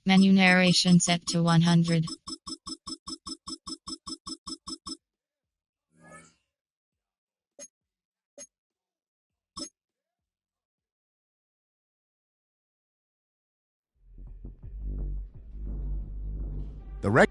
Menu narration set to 100. The reg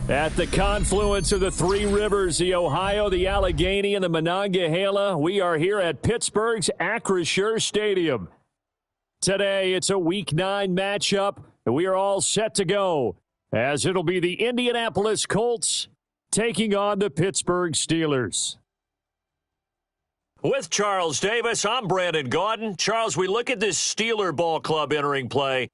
At the confluence of the three rivers, the Ohio, the Allegheny, and the Monongahela, we are here at Pittsburgh's Acrisure Stadium. Today, it's a Week 9 matchup, and we are all set to go, as it'll be the Indianapolis Colts taking on the Pittsburgh Steelers. With Charles Davis, I'm Brandon Gaudin. Charles, we look at this Steeler ball club entering play.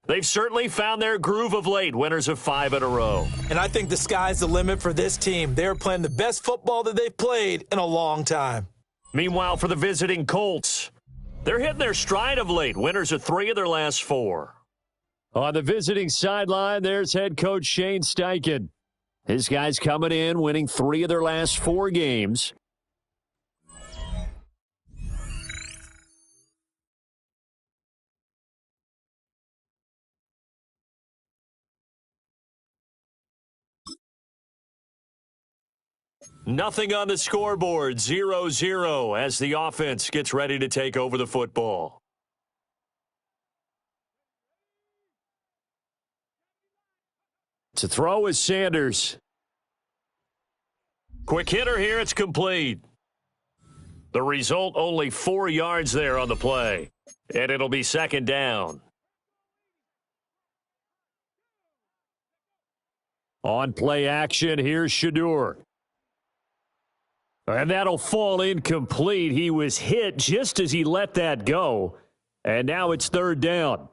They've certainly found their groove of late, winners of 5 in a row. And I think the sky's the limit for this team. They're playing the best football that they've played in a long time. Meanwhile, for the visiting Colts, they're hitting their stride of late, winners of 3 of their last 4. On the visiting sideline, there's head coach Shane Steichen. His guys coming in, winning 3 of their last 4 games. Nothing on the scoreboard, 0-0 as the offense gets ready to take over the football. To throw is Sanders. Quick hitter here, it's complete. The result, only 4 yards there on the play, and it'll be second down. On play action, here's Shadur. And that'll fall incomplete. He was hit just as he let that go. And now it's third down.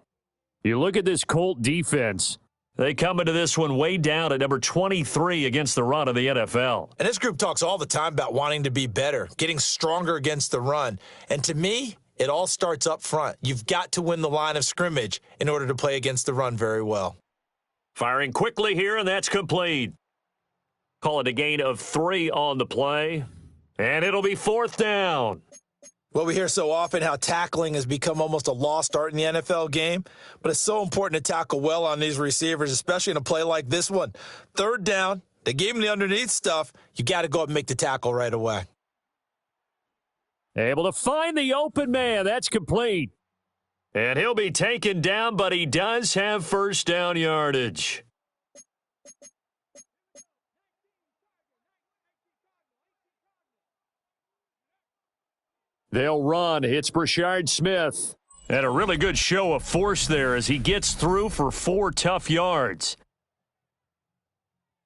You look at this Colt defense. They come into this one way down at number 23 against the run of the NFL. And this group talks all the time about wanting to be better, getting stronger against the run. And to me, it all starts up front. You've got to win the line of scrimmage in order to play against the run very well. Firing quickly here, and that's complete. Call it a gain of 3 on the play. And it'll be fourth down. Well, we hear so often how tackling has become almost a lost art in the NFL game, but it's so important to tackle well on these receivers, especially in a play like this one. Third down, they gave him the underneath stuff. You got to go up and make the tackle right away. Able to find the open man. That's complete. And he'll be taken down, but he does have first down yardage. They'll run. It's Brashard Smith. And a really good show of force there as he gets through for 4 tough yards.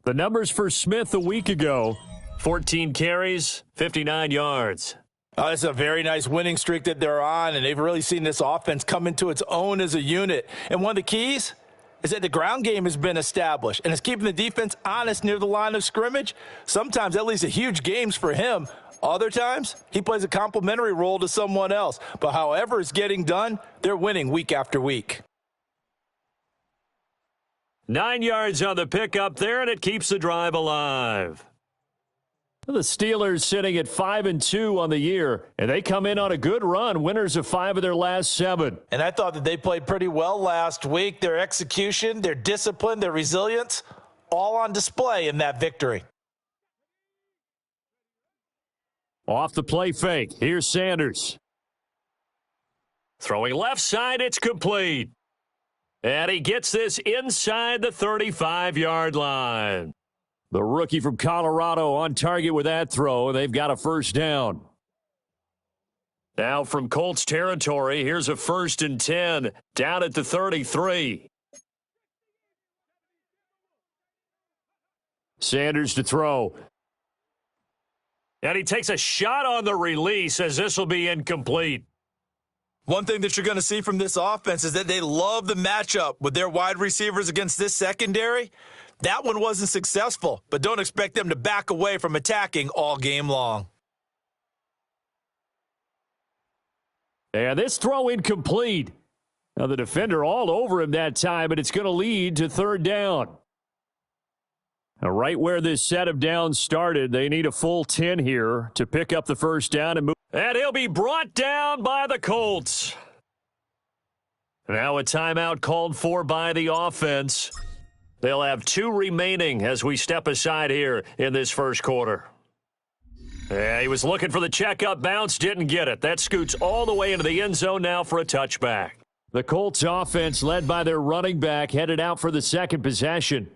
The numbers for Smith a week ago, 14 carries, 59 yards. It's a very nice winning streak that they're on, and they've really seen this offense come into its own as a unit. And one of the keys is that the ground game has been established, and it's keeping the defense honest near the line of scrimmage. Sometimes that leads to huge games for him. Other times, he plays a complementary role to someone else. But however it's getting done, they're winning week after week. 9 yards on the pickup there, and it keeps the drive alive. The Steelers sitting at 5-2 on the year, and they come in on a good run, winners of 5 of their last 7. And I thought that they played pretty well last week. Their execution, their discipline, their resilience, all on display in that victory. Off the play fake. Here's Sanders. Throwing left side, it's complete. And he gets this inside the 35-yard line. The rookie from Colorado on target with that throw, and they've got a first down. Now from Colts territory, here's a 1st and 10 down at the 33. Sanders to throw. And he takes a shot on the release as this will be incomplete. One thing that you're going to see from this offense is that they love the matchup with their wide receivers against this secondary. That one wasn't successful, but don't expect them to back away from attacking all game long. And this throw incomplete. Now the defender all over him that time, but it's going to lead to third down. Now right where this set of downs started, they need a full 10 here to pick up the first down and move. And he'll be brought down by the Colts. Now a timeout called for by the offense. They'll have 2 remaining as we step aside here in this first quarter. Yeah, he was looking for the checkup bounce, didn't get it. That scoots all the way into the end zone now for a touchback. The Colts offense, led by their running back, headed out for the second possession.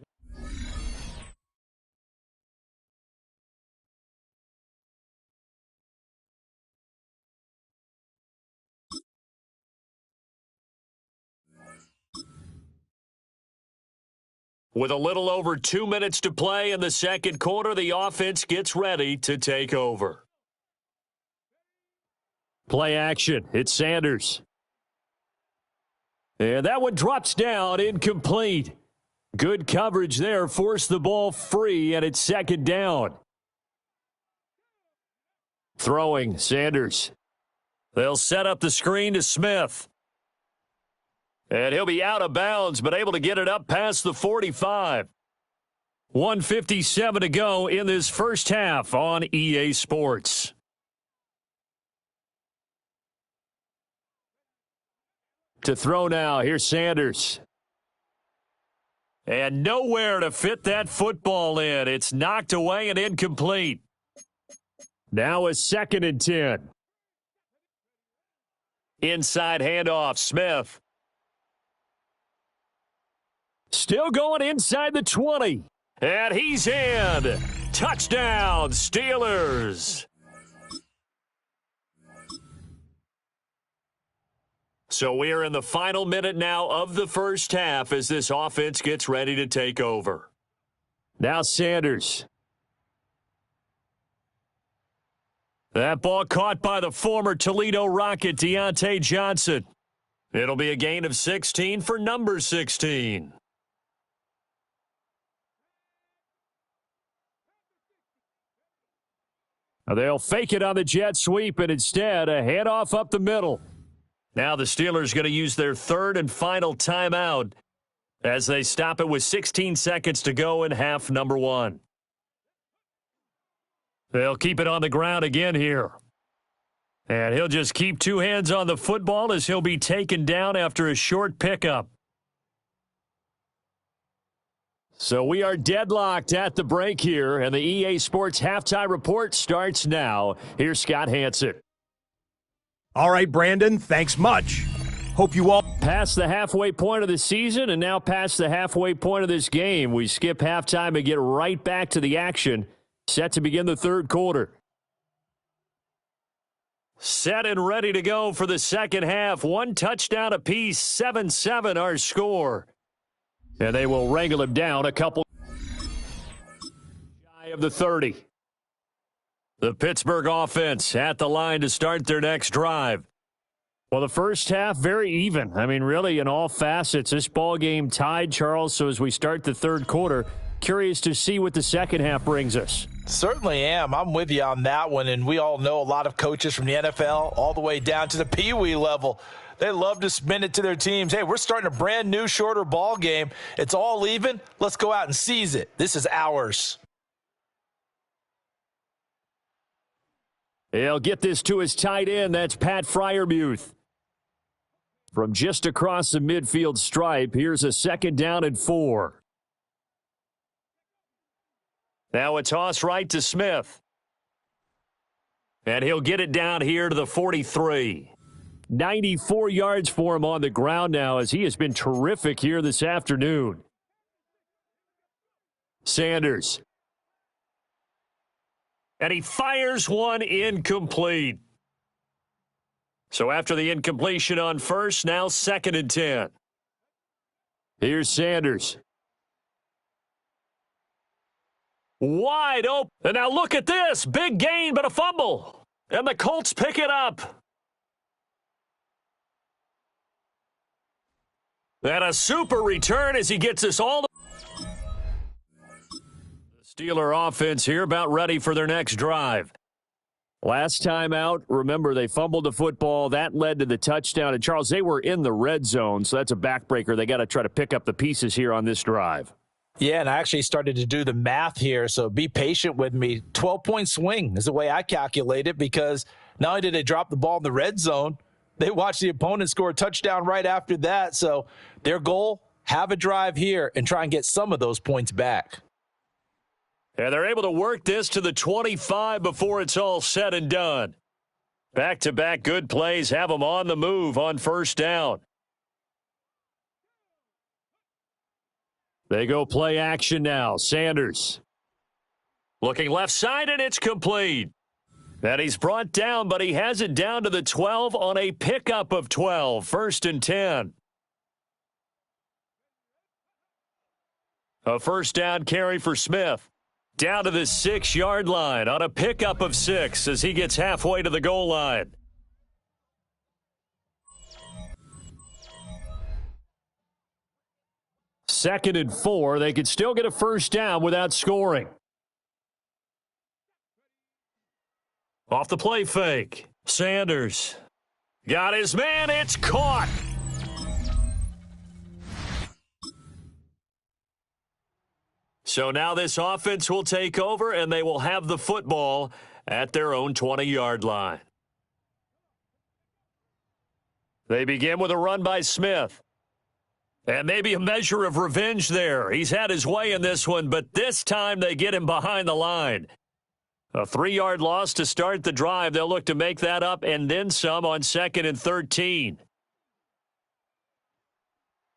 With a little over 2 minutes to play in the second quarter, the offense gets ready to take over. Play action. It's Sanders. And that one drops down, incomplete. Good coverage there. Forced the ball free, and it's second down. Throwing, Sanders. They'll set up the screen to Smith. And he'll be out of bounds, but able to get it up past the 45. 1:57 to go in this first half on EA Sports. To throw now, here's Sanders. And nowhere to fit that football in. It's knocked away and incomplete. Now a 2nd and 10. Inside handoff, Smith. Still going inside the 20. And he's in. Touchdown, Steelers. So we are in the final minute now of the first half as this offense gets ready to take over. Now Sanders. That ball caught by the former Toledo Rocket, Deontay Johnson. It'll be a gain of 16 for number 16. They'll fake it on the jet sweep, and instead a handoff up the middle. Now the Steelers going to use their third and final timeout as they stop it with 16 seconds to go in half number 1. They'll keep it on the ground again here. And he'll just keep 2 hands on the football as he'll be taken down after a short pickup. So we are deadlocked at the break here, and the EA Sports Halftime Report starts now. Here's Scott Hansen. All right, Brandon, thanks much. Hope you all past the halfway point of the season and now past the halfway point of this game. We skip halftime and get right back to the action. Set to begin the third quarter. Set and ready to go for the second half. 1 touchdown apiece, 7-7 our score. And they will wrangle him down a couple shy of the 30. The Pittsburgh offense at the line to start their next drive. Well, the first half, very even. I mean, really, in all facets, this ball game tied, Charles. So as we start the third quarter, curious to see what the second half brings us. Certainly am. I'm with you on that one. And we all know a lot of coaches from the NFL all the way down to the Pee Wee level. They love to spin it to their teams. Hey, we're starting a brand new, shorter ball game. It's all even. Let's go out and seize it. This is ours. He'll get this to his tight end. That's Pat Freiermuth. From just across the midfield stripe, here's a 2nd down and 4. Now a toss right to Smith. And he'll get it down here to the 43. 94 yards for him on the ground now as he has been terrific here this afternoon. Sanders. And he fires one incomplete. So after the incompletion on first, now 2nd and 10. Here's Sanders. Wide open. And now look at this. Big gain, but a fumble. And the Colts pick it up. And a super return as he gets us all. The Steeler offense here about ready for their next drive. Last time out, remember, they fumbled the football. That led to the touchdown. And, Charles, they were in the red zone, so that's a backbreaker. They got to try to pick up the pieces here on this drive. Yeah, and I actually started to do the math here, so be patient with me. 12-point swing is the way I calculate it, because not only did they drop the ball in the red zone, they watched the opponent score a touchdown right after that. So their goal, have a drive here and try and get some of those points back. And they're able to work this to the 25 before it's all said and done. Back-to-back good plays have them on the move on first down. They go play action now. Sanders looking left side, and it's complete. And he's brought down, but he has it down to the 12 on a pickup of 12. 1st and 10. A first down carry for Smith. Down to the 6-yard line on a pickup of 6 as he gets halfway to the goal line. Second and 4. They could still get a first down without scoring. Off the play fake. Sanders got his man. It's caught. So now this offense will take over, and they will have the football at their own 20-yard line. They begin with a run by Smith. And maybe a measure of revenge there. He's had his way in this one, but this time they get him behind the line. A 3-yard loss to start the drive. They'll look to make that up and then some on 2nd and 13.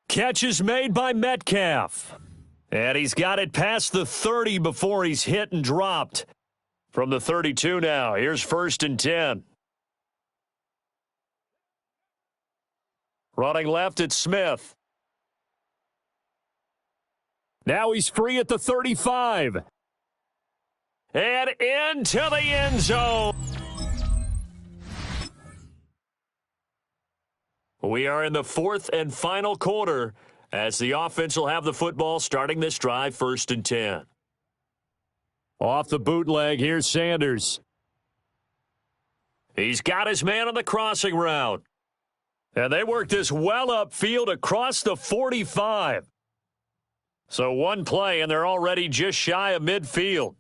Catch is made by Metcalf. And he's got it past the 30 before he's hit and dropped. From the 32 now, here's 1st and 10. Running left, it's Smith. Now he's free at the 35. And into the end zone. We are in the 4th and final quarter as the offense will have the football starting this drive, 1st and 10. Off the bootleg, here's Sanders. He's got his man on the crossing route. And they work this well upfield across the 45. So one play, and they're already just shy of midfield.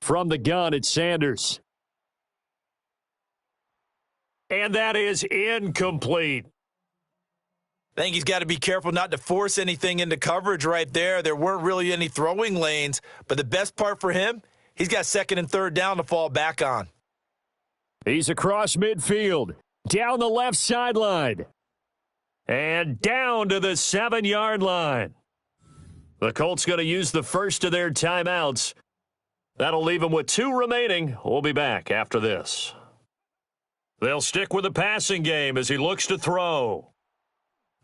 From the gun, it's Sanders. And that is incomplete. I think he's got to be careful not to force anything into coverage right there. There weren't really any throwing lanes, but the best part for him, he's got 2nd and 3rd down to fall back on. He's across midfield, down the left sideline, and down to the 7-yard line. The Colts going to use the first of their timeouts. That'll leave them with 2 remaining. We'll be back after this. They'll stick with the passing game as he looks to throw.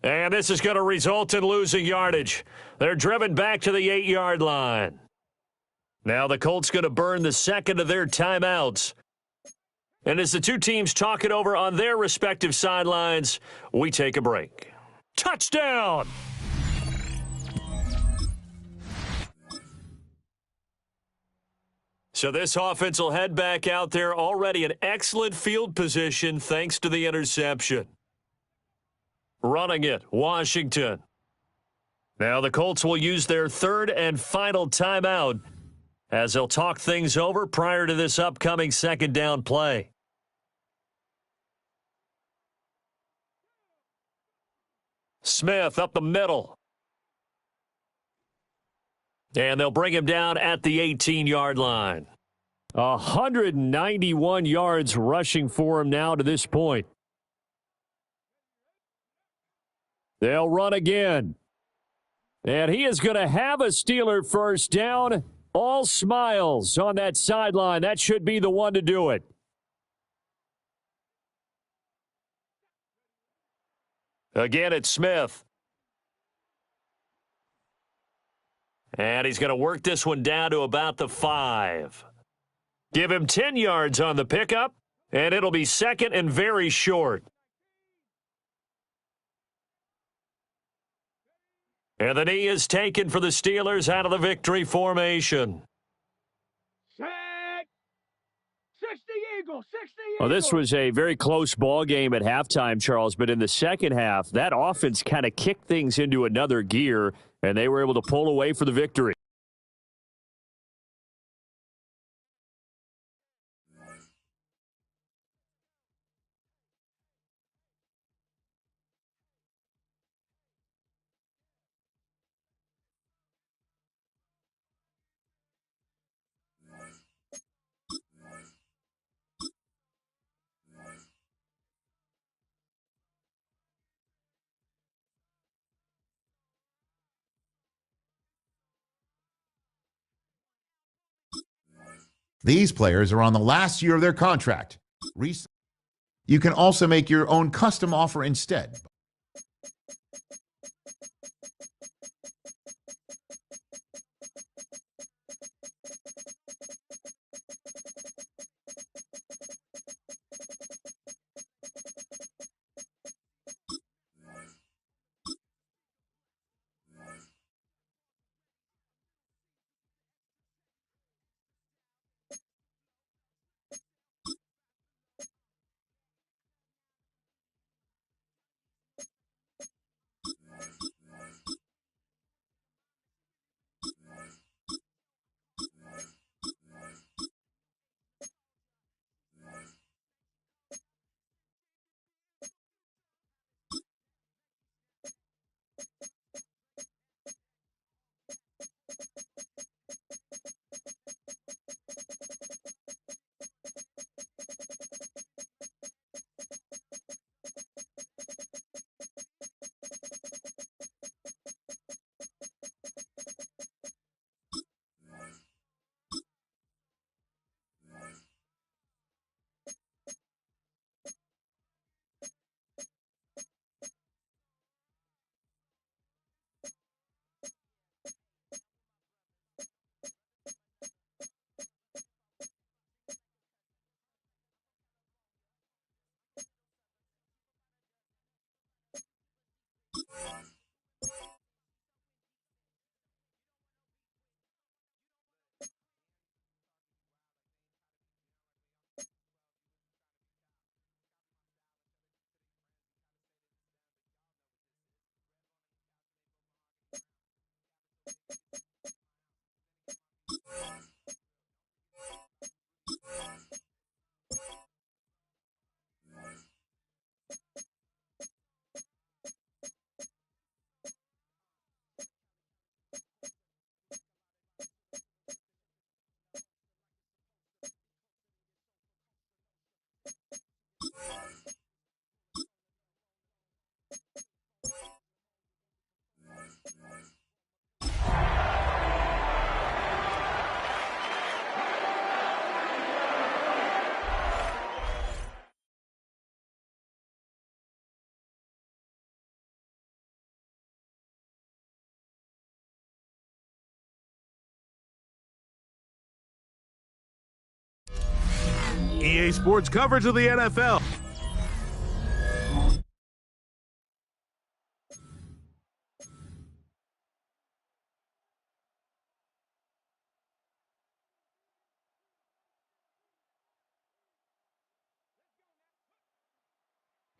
And this is going to result in losing yardage. They're driven back to the 8-yard line. Now the Colts going to burn the 2nd of their timeouts. And as the two teams talk it over on their respective sidelines, we take a break. Touchdown! So this offense will head back out there, already in excellent field position thanks to the interception. Running it, Washington. Now the Colts will use their 3rd and final timeout as they'll talk things over prior to this upcoming 2nd down play. Smith up the middle. And they'll bring him down at the 18-yard line. 191 yards rushing for him now to this point. They'll run again. And he is going to have a Steeler first down. All smiles on that sideline. That should be the one to do it. Again, it's Smith. And he's going to work this one down to about the 5. Give him 10 yards on the pickup, and it'll be 2nd and very short. And the knee is taken for the Steelers out of the victory formation. Well, this was a very close ball game at halftime, Charles, but in the second half, that offense kind of kicked things into another gear, and they were able to pull away for the victory. These players are on the last year of their contract. You can also make your own custom offer instead. EA Sports coverage of the NFL.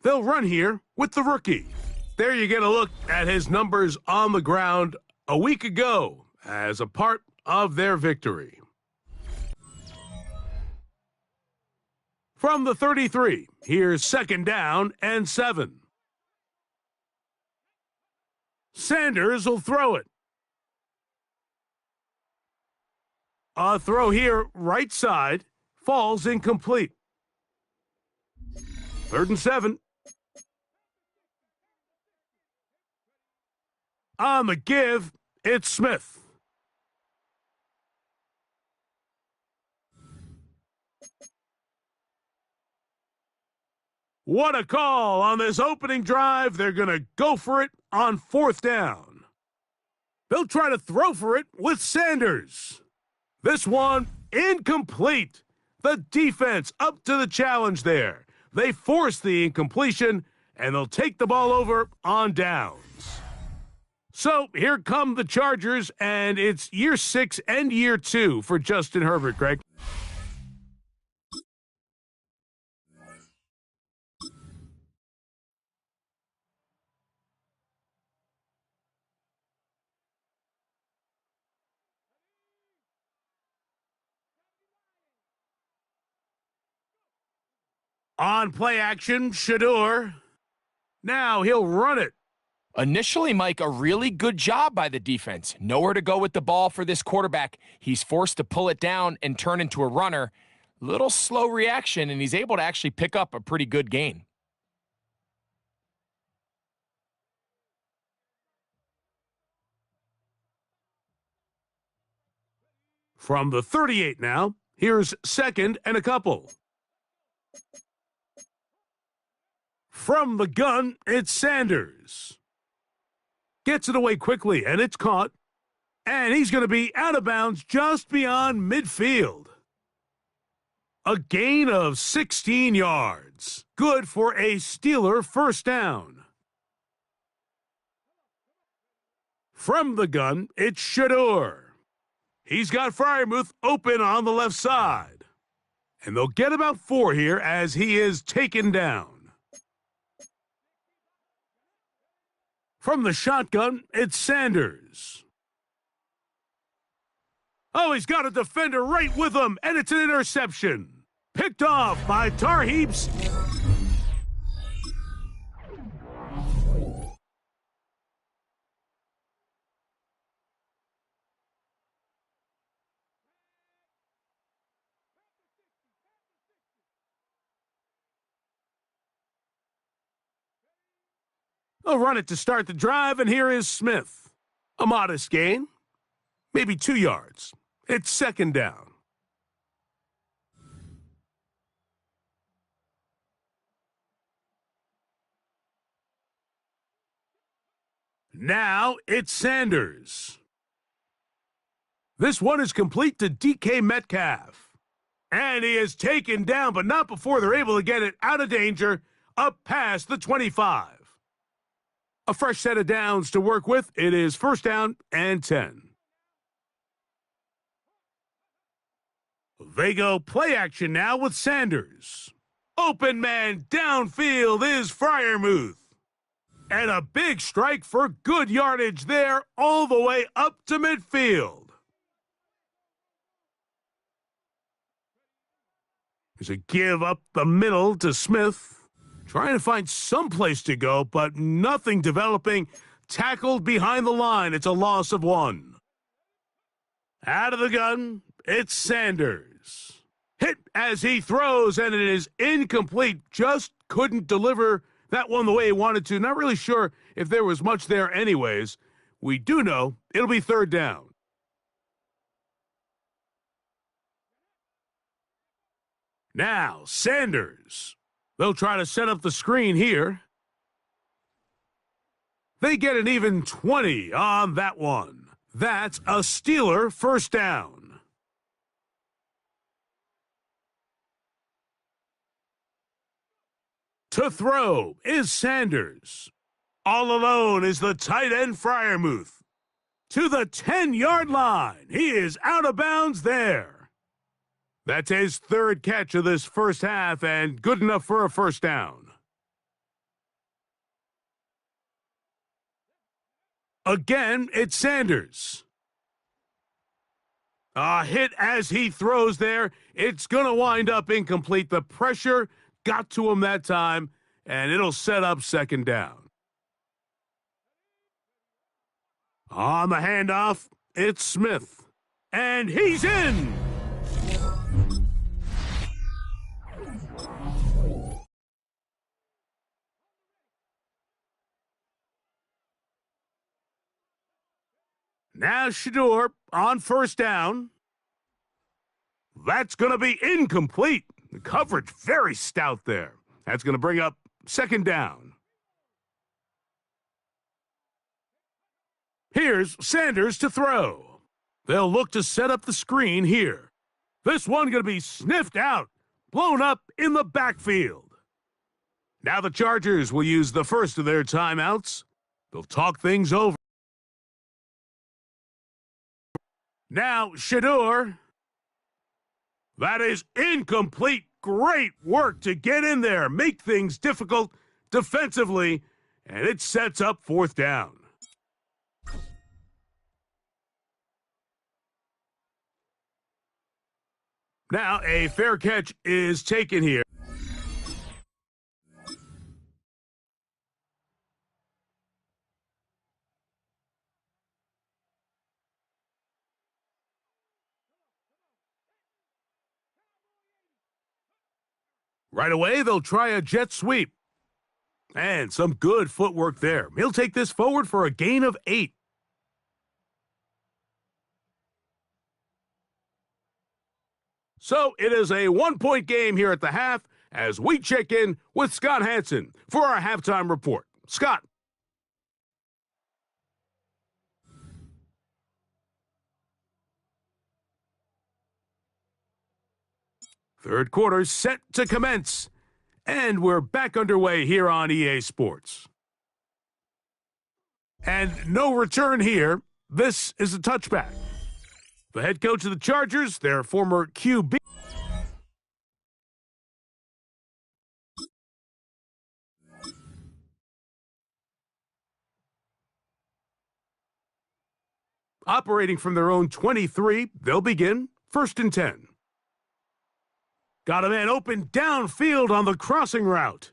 They'll run here with the rookie. There you get a look at his numbers on the ground a week ago as a part of their victory. From the 33, here's 2nd down and 7. Sanders will throw it. A throw here, right side, falls incomplete. 3rd and 7. On the give, it's Smith. What a call on this opening drive. They're going to go for it on 4th down. They'll try to throw for it with Sanders. This one, incomplete. The defense up to the challenge there. They force the incompletion, and they'll take the ball over on downs. So here come the Chargers, and it's year 6 and year 2 for Justin Herbert, Greg. On play action, Shador. Now he'll run it. Initially, Mike, a really good job by the defense. Nowhere to go with the ball for this quarterback. He's forced to pull it down and turn into a runner. Little slow reaction, and he's able to actually pick up a pretty good gain. From the 38 now, here's 2nd and a couple. From the gun, it's Sanders. Gets it away quickly, and it's caught. And he's going to be out of bounds just beyond midfield. A gain of 16 yards. Good for a Steeler first down. From the gun, it's Shador. He's got Freiermuth open on the left side. And they'll get about 4 here as he is taken down. From the shotgun, it's Sanders. Oh, he's got a defender right with him, and it's an interception. Picked off by Tar Heaps. They'll run it to start the drive, and here is Smith. A modest gain, maybe 2 yards. It's 2nd down. Now it's Sanders. This one is complete to DK Metcalf. And he is taken down, but not before they're able to get it out of danger, up past the 25. A fresh set of downs to work with. It is 1st down and 10. They go play action now with Sanders. Open man downfield is Freiermuth. And a big strike for good yardage there all the way up to midfield. There's a give up the middle to Smith. Trying to find some place to go, but nothing developing. Tackled behind the line. It's a loss of 1. Out of the gun, it's Sanders. Hit as he throws, and it is incomplete. Just couldn't deliver that one the way he wanted to. Not really sure if there was much there anyways. We do know it'll be 3rd down. Now, Sanders. They'll try to set up the screen here. They get an even 20 on that one. That's a Steeler first down. To throw is Sanders. All alone is the tight end Freiermuth. To the 10-yard line. He is out of bounds there. That's his 3rd catch of this first half, and good enough for a first down. Again, it's Sanders. A hit as he throws there. It's going to wind up incomplete. The pressure got to him that time, and it'll set up 2nd down. On the handoff, it's Smith. And he's in! Now Shador on 1st down. That's going to be incomplete. The coverage very stout there. That's going to bring up 2nd down. Here's Sanders to throw. They'll look to set up the screen here. This one going to be sniffed out, blown up in the backfield. Now the Chargers will use the first of their timeouts. They'll talk things over. Now, Shador. That is incomplete. Great work to get in there, make things difficult defensively, and it sets up 4th down. Now, a fair catch is taken here. Right away, they'll try a jet sweep. And some good footwork there. He'll take this forward for a gain of 8. So it is a 1-point game here at the half as we check in with Scott Hansen for our halftime report. Scott. Third quarter set to commence. And we're back underway here on EA Sports. And no return here. This is a touchback. The head coach of the Chargers, their former QB. Operating from their own 23, they'll begin 1st and 10. Got a man open downfield on the crossing route.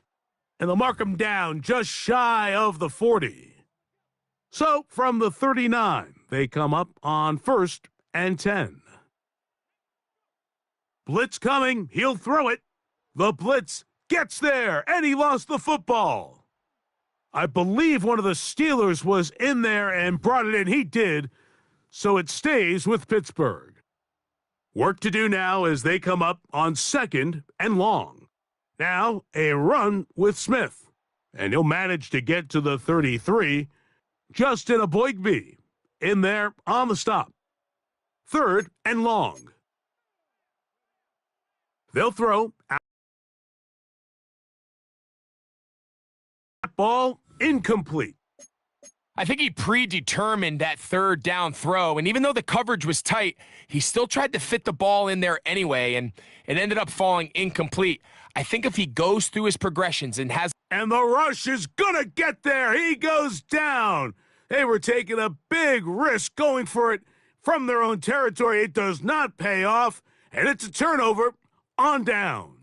And they'll mark him down just shy of the 40. So from the 39, they come up on 1st and 10. Blitz coming. He'll throw it. The blitz gets there, and he lost the football. I believe one of the Steelers was in there and brought it in. He did. So it stays with Pittsburgh. Work to do now as they come up on 2nd and long. Now, a run with Smith. And he'll manage to get to the 33. Justin Aboigbe in there on the stop. 3rd and long. They'll throw. Ball incomplete. I think he predetermined that 3rd down throw, and even though the coverage was tight, he still tried to fit the ball in there anyway, and it ended up falling incomplete. I think if he goes through his progressions and has... And the rush is gonna get there. He goes down. They were taking a big risk going for it from their own territory. It does not pay off, and it's a turnover on down.